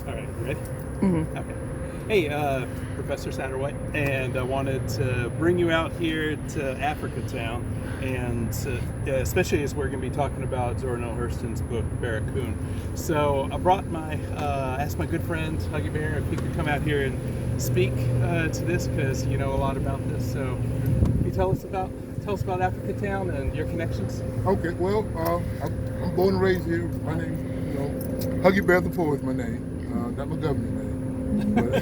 All right, you ready? Mm-hmm. Okay. Hey, Professor Satterwhite, and I wanted to bring you out here to Africatown, and especially as we're going to be talking about Zora Neale Hurston's book, Barracoon. So I brought asked my good friend HuggyBear if he could come out here and speak to this, because you know a lot about this. So can you tell us about Africatown and your connections? Okay, well, I'm born and raised here. My name, HuggyBear da Poet is my name. Not my government name. But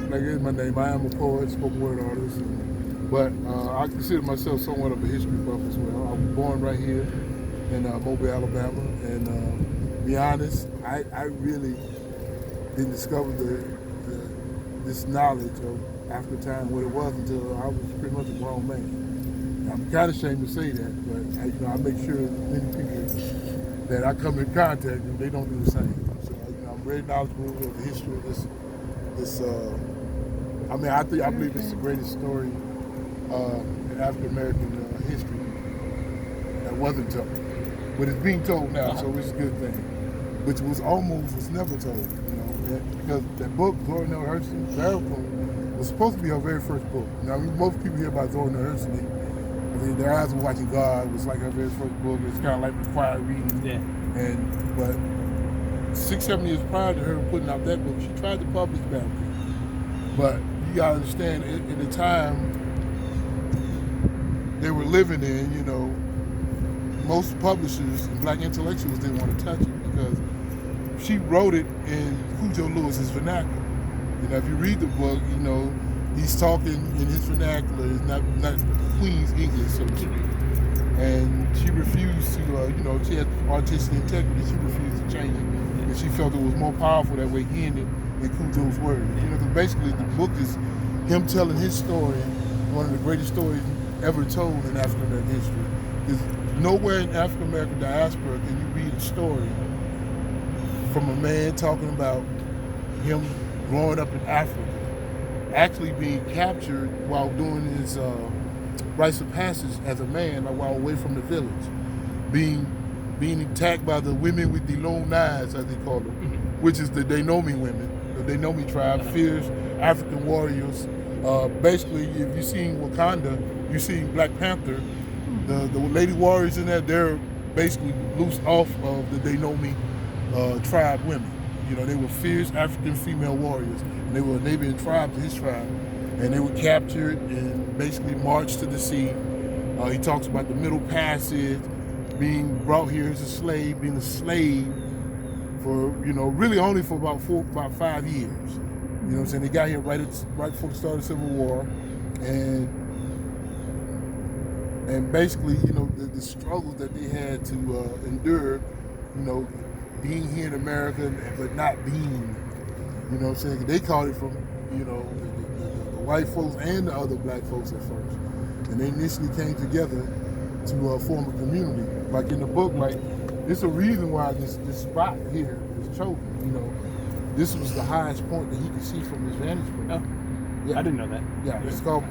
like it's my name. I am a poet, spoken word artist. But I consider myself somewhat of a history buff as well. I was born right here in Mobile, Alabama. And to be honest, I really didn't discover this knowledge of Africatown, what it was, until I was pretty much a grown man. I'm kind of ashamed to say that, but I make sure many people that I come in contact with, they don't do the same. So I'm very knowledgeable of the history of this. I believe it's the greatest story in African American history that wasn't told, but it's being told now, so it's a good thing. Which was never told, because that book, Zora Neale Hurston, Barracoon, was supposed to be her very first book. Now, most people hear about Zora Neale Hurston, their eyes were watching God was like her very first book. It's kind of like required reading. Yeah. But 6-7 years prior to her putting out that book, she tried to publish Barracoon. But you gotta understand, in the time they were living in, most publishers and black intellectuals didn't want to touch it because she wrote it in Cudjo Lewis's vernacular. If you read the book, he's talking in his vernacular. It's not Queen's English, so to speak. And she refused to, she had artistic integrity. She refused to change it because she felt it was more powerful that way, hearing it in Cudjo's words. Because basically the book is him telling his story, one of the greatest stories ever told in African American history. Because nowhere in African American diaspora can you read a story from a man talking about him growing up in Africa, actually being captured while doing his rites of passage as a man, while away from the village, being attacked by the women with the long knives, as they call them, which is the Denomi women. The Denomi tribe, fierce African warriors. Basically, if you've seen Wakanda, you've seen Black Panther. The lady warriors in there, they're basically loose off of the Denomi tribe women. They were fierce African female warriors. And they were a neighboring tribe to his tribe. And they were captured and basically marched to the sea. He talks about the Middle Passage, being brought here as a slave, being a slave for, really only for about 5 years. You know what I'm saying? They got here right before the start of the Civil War. And basically, the struggles that they had to endure, being here in America, but not being, you know what I'm saying? They called it from, the white folks and the other black folks at first. And they initially came together to form a community. Like in the book, it's a reason why this spot here was chosen. This was the highest point that he could see from his vantage point. Oh, yeah. I didn't know that. Yeah,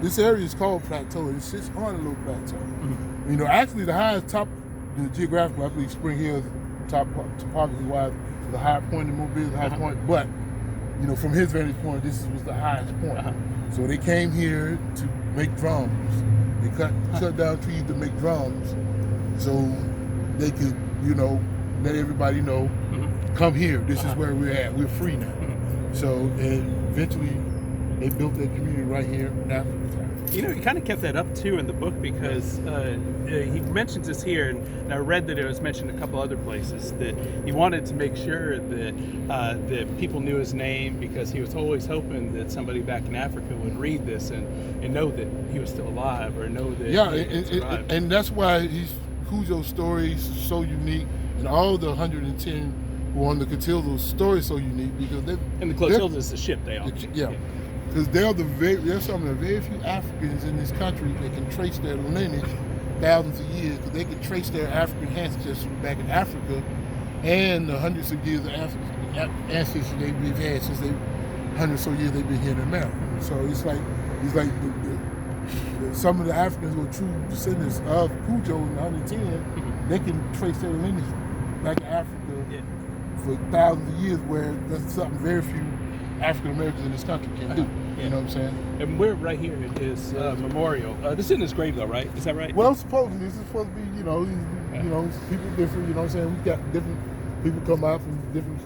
this area is called Plateau. It sits on a little plateau. Mm-hmm. Actually the highest top, geographically, I believe Spring Hill is topography wise, the high point in Mobile, the high point, but from his vantage point, this was the highest point. So they came here to make drums. They cut down trees to make drums, so they could, let everybody know, come here. This is where we're at. We're free now. So, and eventually, they built that community right here in Africatown. He kind of kept that up too in the book, because he mentions this here, and I read that it was mentioned a couple other places, that he wanted to make sure that people knew his name, because he was always hoping that somebody back in Africa would read this and know that he was still alive, or know that and that's why Cudjo's story is so unique, and all the 110 who on the Clotilda's story is so unique, because and the Clotilda is the ship they all because they're some of the very few Africans in this country that can trace their lineage thousands of years, because they can trace their African ancestors back in Africa and the hundreds of years of ancestors they've had since hundreds of years they've been here in America. So it's like some of the Africans who are true descendants of Cudjo in the 110, they can trace their lineage back in Africa for thousands of years, where that's something very few African Americans in this country can do. You know what I'm saying? And we're right here at his memorial. This isn't his grave though, right? Is that right? Well, supposedly this is supposed to be, you know, people different. You know what I'm saying? We've got different people come out from different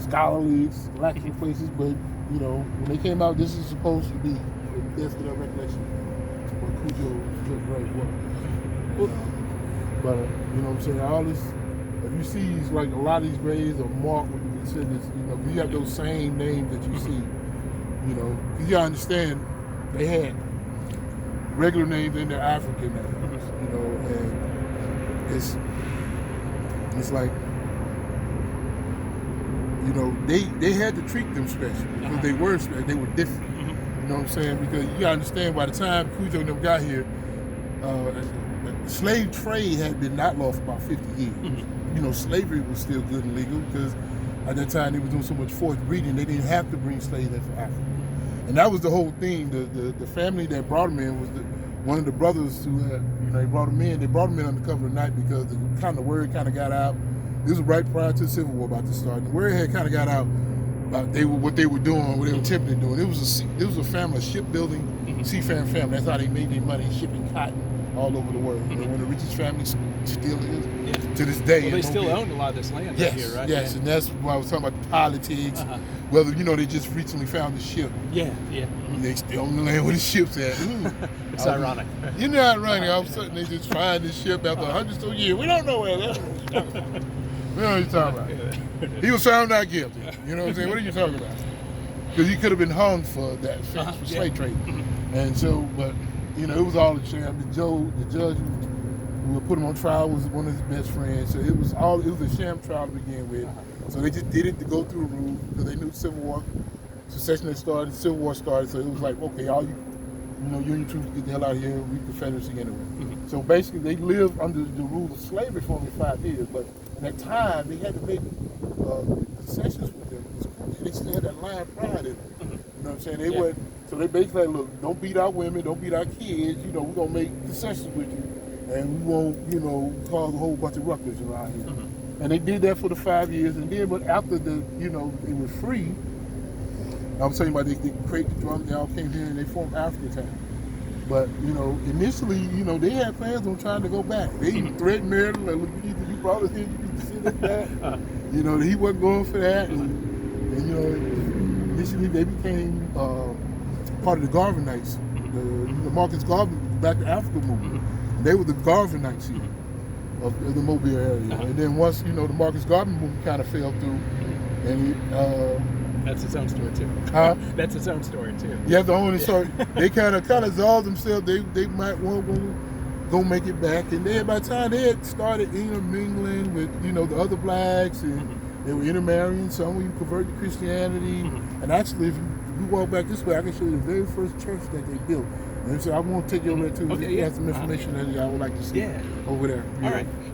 scholarly, lecture places, but you know, when they came out, this is supposed to be the best of their recollection of what Cudjo's grave was. But you know what I'm saying? All this, if you see, like a lot of these graves are marked with the descendants. You know, you have those same names that you see. You know, you gotta understand, they had regular names and their African names. You know, and it's like, you know, they had to treat them special because they were special. They were different. You know what I'm saying? Because you gotta understand, by the time Cudjo and them got here, the slave trade had been outlawed for about 50 years. You know, slavery was still good and legal because at that time they were doing so much forced breeding, they didn't have to bring slaves in from Africa. And that was the whole thing. The family that brought them in was one of the brothers who had, you know, they brought them in on the cover of night because the word kind of got out. This was right prior to the Civil War about to start. And the word had kind of got out about what they were doing, what they were attempting to do. It was a family, a shipbuilding, seafaring family. That's how they made their money, shipping cotton all over the world. They're one of the richest families still is to this day. Well, they still own a lot of this land right here, right? Yes, and that's why I was talking about the politics. Whether, you know, they just recently found the ship. Yeah. They still own the land where the ship's at. It's ironic. You know, ironic. All of a sudden they just find this ship after 100 or so years. We don't know where that is. We don't know what you're talking about. He was found not guilty. You know what I'm saying? What are you talking about? Because he could have been hung for that offense, for slave trade. And so, but, you know, it was all a sham. The judge who put him on trial was one of his best friends. So it was a sham trial to begin with. So they just did it to go through the rules because they knew Civil War, secession had started, Civil War started. So it was like, okay, all you know, Union troops get the hell out of here, we Confederacy anyway. So basically they lived under the rule of slavery for only 5 years. But in that time, they had to make concessions with them. They still had that line pride in them. You know what I'm saying? They went, so they basically like, look, don't beat our women, don't beat our kids, you know, we're gonna make concessions with you. And we won't, you know, cause a whole bunch of ruckus around here. And they did that for the 5 years. And then, but after you know, they were free, I was telling you about they created the drum, they all came here and they formed Africatown. But, you know, initially, you know, they had plans on trying to go back. They even threatened Maryland, like, look, you brought us here, you need to send us back. You know, he wasn't going for that. And you know, initially they became part of the Garvinites, the Marcus Garvey Back to Africa movement. They were the Garvinites here of the Mobile area. And then once, you know, the Marcus Garvey movement kind of fell through, and that's its own story too. That's its own story too. Yeah, the only story. They kind of dissolved themselves. They might want to go make it back, and then by the time they had started intermingling with, you know, the other blacks, and they were intermarrying. Some of you converted to Christianity, and actually, if you walk back this way, I can show you the very first church that they built. And so I want to take you over there too. Okay, You have some information that I would like to see over there. All right. Well.